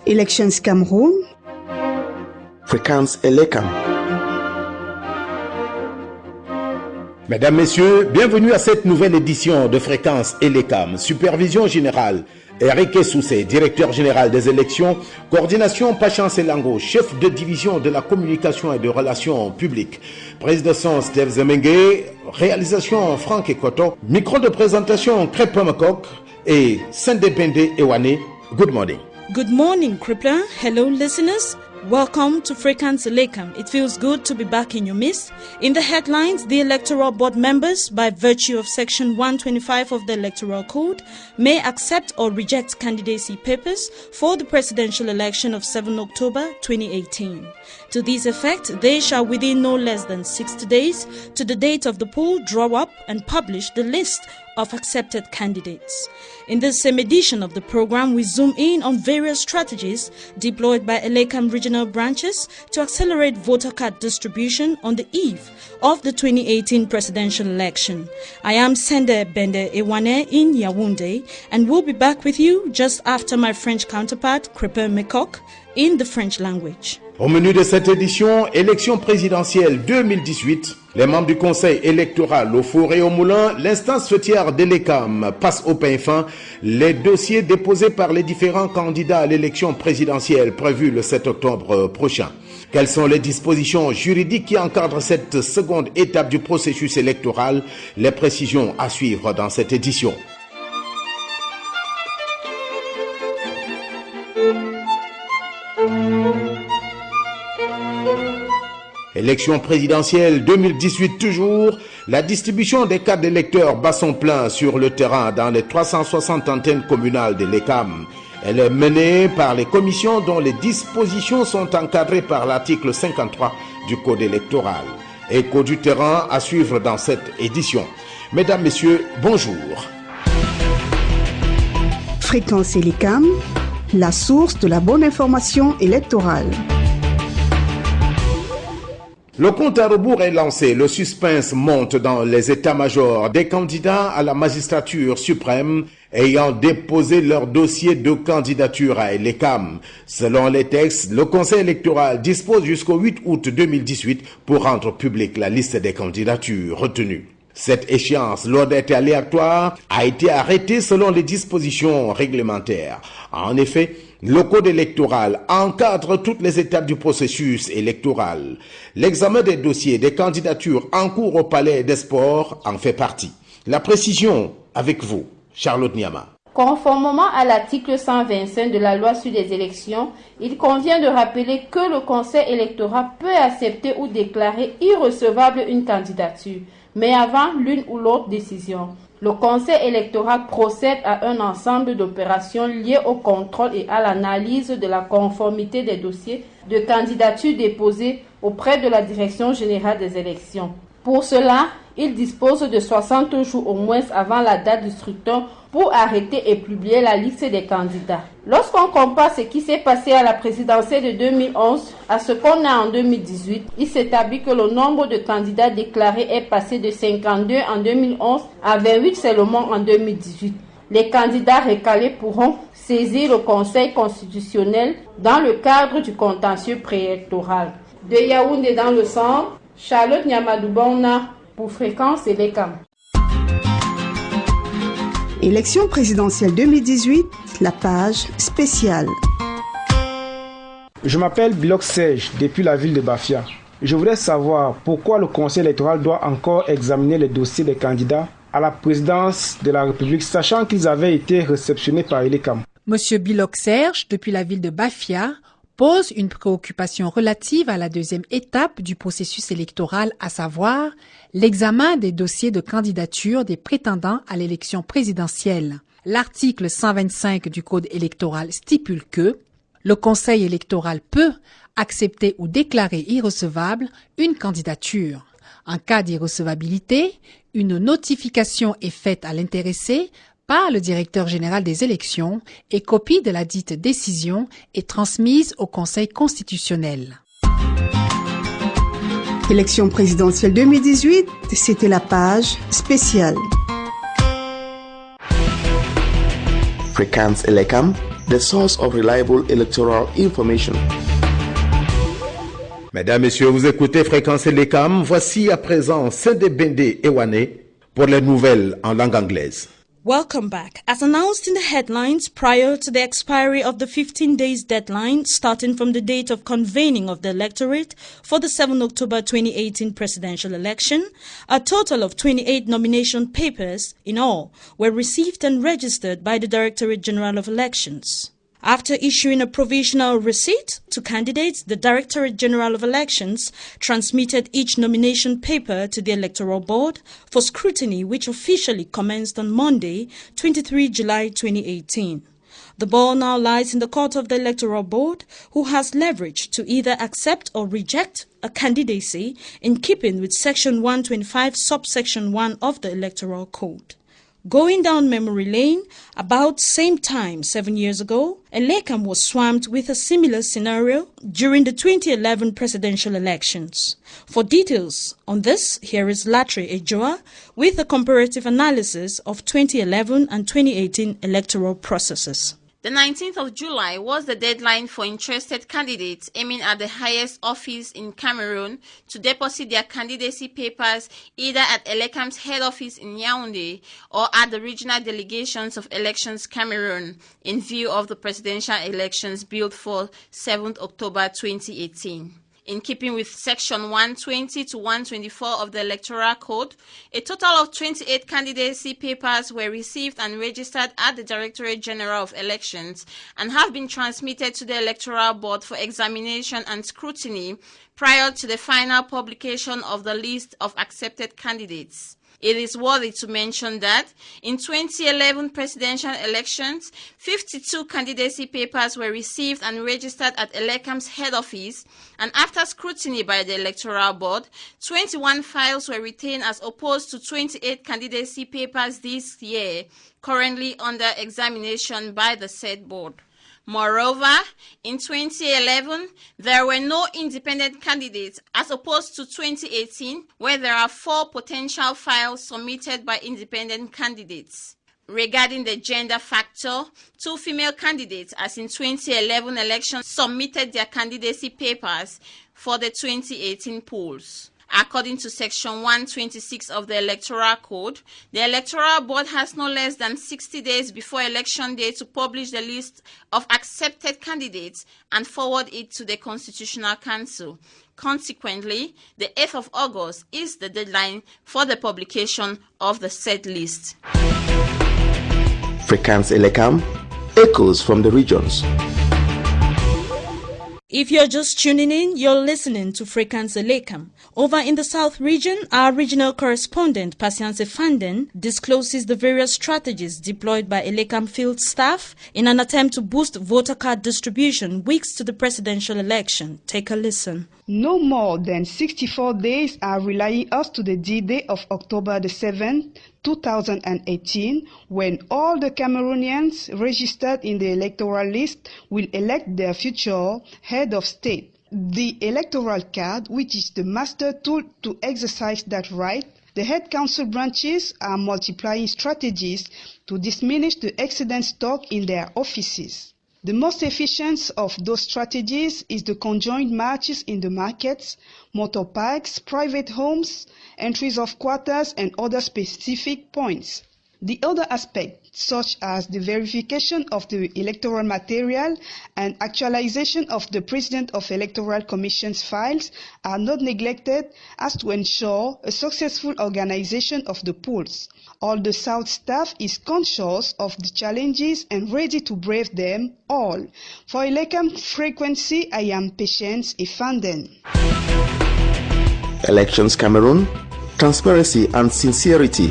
Elections Cameroun. Fréquence Elecam. Mesdames, Messieurs, bienvenue à cette nouvelle édition de Fréquence Elecam. Supervision générale, Eric Soussé, directeur général des élections. Coordination, Pachance Elango, chef de division de la communication et de relations publiques. Présentation, Steve Zemengue. Réalisation, Franck Ekoto. Micro de présentation, Crépin Mekok et Sendepende Ewane. Good morning. Good morning, Crippler. Hello, listeners. Welcome to Frequency Elecam. It feels good to be back in your midst. In the headlines, the Electoral Board members, by virtue of Section 125 of the Electoral Code, may accept or reject candidacy papers for the presidential election of 7 October 2018. To this effect, they shall within no less than 60 days to the date of the poll draw up and publish the list of accepted candidates. In this same edition of the program, we zoom in on various strategies deployed by Elecam regional branches to accelerate voter card distribution on the eve of the 2018 presidential election. I am Sendepende Ewane in Yaoundé and will be back with you just after my French counterpart, Crépin Mekok, in the French language. Au menu de cette édition, élection présidentielle 2018, les membres du conseil électoral au four et au moulin, l'instance fêtière d'Elecam passe au pain fin les dossiers déposés par les différents candidats à l'élection présidentielle prévue le 7 octobre prochain. Quelles sont les dispositions juridiques qui encadrent cette seconde étape du processus électoral? Les précisions à suivre dans cette édition. Élection présidentielle 2018 toujours, la distribution des cartes d'électeurs bat son plein sur le terrain dans les 360 antennes communales de l'ECAM. Elle est menée par les commissions dont les dispositions sont encadrées par l'article 53 du Code électoral. Écho du terrain à suivre dans cette édition. Mesdames, Messieurs, bonjour. Fréquence Elecam, la source de la bonne information électorale. Le compte à rebours est lancé, le suspense monte dans les états-majors des candidats à la magistrature suprême ayant déposé leur dossier de candidature à Elecam. Selon les textes, le Conseil électoral dispose jusqu'au 8 août 2018 pour rendre publique la liste des candidatures retenues. Cette échéance, loin d'être aléatoire, a été arrêtée selon les dispositions réglementaires. En effet, le Code électoral encadre toutes les étapes du processus électoral. L'examen des dossiers des candidatures en cours au Palais des Sports en fait partie. La précision avec vous, Charlotte Niama. Conformément à l'article 125 de la loi sur les élections, il convient de rappeler que le Conseil électoral peut accepter ou déclarer irrecevable une candidature, mais avant l'une ou l'autre décision. Le Conseil électoral procède à un ensemble d'opérations liées au contrôle et à l'analyse de la conformité des dossiers de candidature déposés auprès de la Direction générale des élections. Pour cela, il dispose de 60 jours au moins avant la date du scrutin pour arrêter et publier la liste des candidats. Lorsqu'on compare ce qui s'est passé à la présidentielle de 2011 à ce qu'on a en 2018, il s'établit que le nombre de candidats déclarés est passé de 52 en 2011 à 28 seulement en 2018. Les candidats recalés pourront saisir le Conseil constitutionnel dans le cadre du contentieux préélectoral. De Yaoundé dans le centre, Charlotte Niamadoubona pour Fréquence Elecam. Élection présidentielle 2018, la page spéciale. Je m'appelle Bilok Serge depuis la ville de Bafia. Je voudrais savoir pourquoi le Conseil électoral doit encore examiner les dossiers des candidats à la présidence de la République, sachant qu'ils avaient été réceptionnés par Elecam. Monsieur Bilok Serge, depuis la ville de Bafia, pose une préoccupation relative à la deuxième étape du processus électoral, à savoir l'examen des dossiers de candidature des prétendants à l'élection présidentielle. L'article 125 du Code électoral stipule que le Conseil électoral peut accepter ou déclarer irrecevable une candidature. En cas d'irrecevabilité, une notification est faite à l'intéressé par le directeur général des élections et copie de la dite décision est transmise au Conseil constitutionnel. Élection présidentielle 2018, c'était la page spéciale. Fréquence Elecam, the source of reliable electoral information. Mesdames, Messieurs, vous écoutez Fréquence Télécom. Voici à présent Sende Bende Ewane pour les nouvelles en langue anglaise. Welcome back. As announced in the headlines, prior to the expiry of the 15 days deadline starting from the date of convening of the electorate for the 7 October 2018 presidential election, a total of 28 nomination papers in all were received and registered by the Directorate General of Elections. After issuing a provisional receipt to candidates, the Directorate General of Elections transmitted each nomination paper to the Electoral Board for scrutiny, which officially commenced on Monday, 23 July 2018. The ball now lies in the court of the Electoral Board, who has leverage to either accept or reject a candidacy in keeping with Section 125, subsection 1 of the Electoral Code. Going down memory lane, about same time 7 years ago, Elekam was swamped with a similar scenario during the 2011 presidential elections. For details on this, here is Latre Ejoa with a comparative analysis of 2011 and 2018 electoral processes. The 19th of July was the deadline for interested candidates aiming at the highest office in Cameroon to deposit their candidacy papers either at Elekam's head office in Yaoundé or at the regional delegations of Elections Cameroon in view of the presidential elections billed for 7th October 2018. In keeping with Section 120 to 124 of the Electoral Code, a total of 28 candidacy papers were received and registered at the Directorate General of Elections and have been transmitted to the Electoral Board for examination and scrutiny prior to the final publication of the list of accepted candidates. It is worthy to mention that in 2011 presidential elections, 52 candidacy papers were received and registered at Elekam's head office, and after scrutiny by the Electoral Board, 21 files were retained as opposed to 28 candidacy papers this year, currently under examination by the said board. Moreover, in 2011, there were no independent candidates as opposed to 2018, where there are 4 potential files submitted by independent candidates. Regarding the gender factor, 2 female candidates, as in 2011 election, submitted their candidacy papers for the 2018 polls. According to Section 126 of the Electoral Code, the Electoral Board has no less than 60 days before Election Day to publish the list of accepted candidates and forward it to the Constitutional Council. Consequently, the 8th of August is the deadline for the publication of the said list. Fréquence Télécom, echoes from the regions. If you're just tuning in, you're listening to Fréquence Télécom. Over in the South region, our regional correspondent, Patience Fanden, discloses the various strategies deployed by Elekam field staff in an attempt to boost voter card distribution weeks to the presidential election. Take a listen. No more than 64 days are relying us to the D-Day of October the 7th, 2018, when all the Cameroonians registered in the electoral list will elect their future head of state. The electoral card, which is the master tool to exercise that right, the head council branches are multiplying strategies to diminish the excedent stock in their offices. The most efficient of those strategies is the conjoined marches in the markets, motor parks, private homes, entries of quarters, and other specific points. The other aspects, such as the verification of the electoral material and actualization of the President of Electoral Commission's files, are not neglected as to ensure a successful organization of the polls. All the South staff is conscious of the challenges and ready to brave them all. For Elekam Frequency, I am Patience Efanden. Elections Cameroon, transparency and sincerity.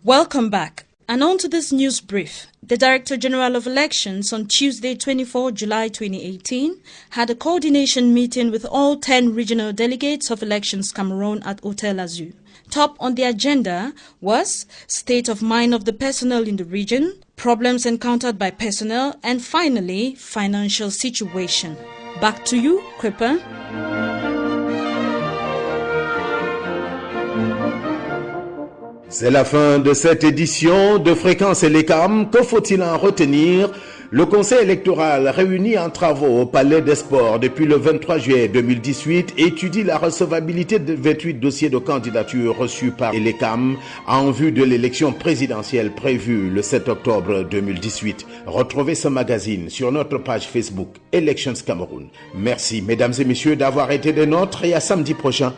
Welcome back. And on to this news brief. The Director General of Elections on Tuesday, 24 July 2018, had a coordination meeting with all 10 regional delegates of Elections Cameroon at Hotel Azur. Top on the agenda was state of mind of the personnel in the region, problems encountered by personnel, and finally, financial situation. Back to you, Crepin. C'est la fin de cette édition de Fréquence Lekam. Que faut-il en retenir? Le Conseil électoral réuni en travaux au Palais des Sports depuis le 23 juillet 2018 étudie la recevabilité de 28 dossiers de candidature reçus par Lekam en vue de l'élection présidentielle prévue le 7 octobre 2018. Retrouvez ce magazine sur notre page Facebook Elections Cameroun. Merci mesdames et messieurs d'avoir été des nôtres et à samedi prochain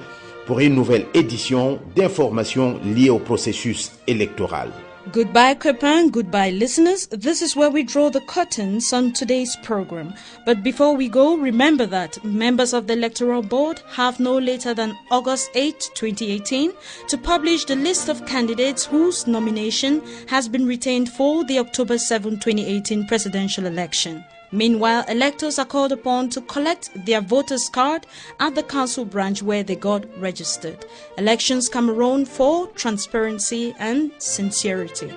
pour une nouvelle édition d'informations liées au processus électoral. Goodbye, Crepin. Goodbye, listeners. This is where we draw the curtains on today's program. But before we go, remember that members of the Electoral Board have no later than August 8, 2018 to publish the list of candidates whose nomination has been retained for the October 7, 2018 presidential election. Meanwhile, electors are called upon to collect their voters' card at the council branch where they got registered. Elections Cameroon for transparency and sincerity.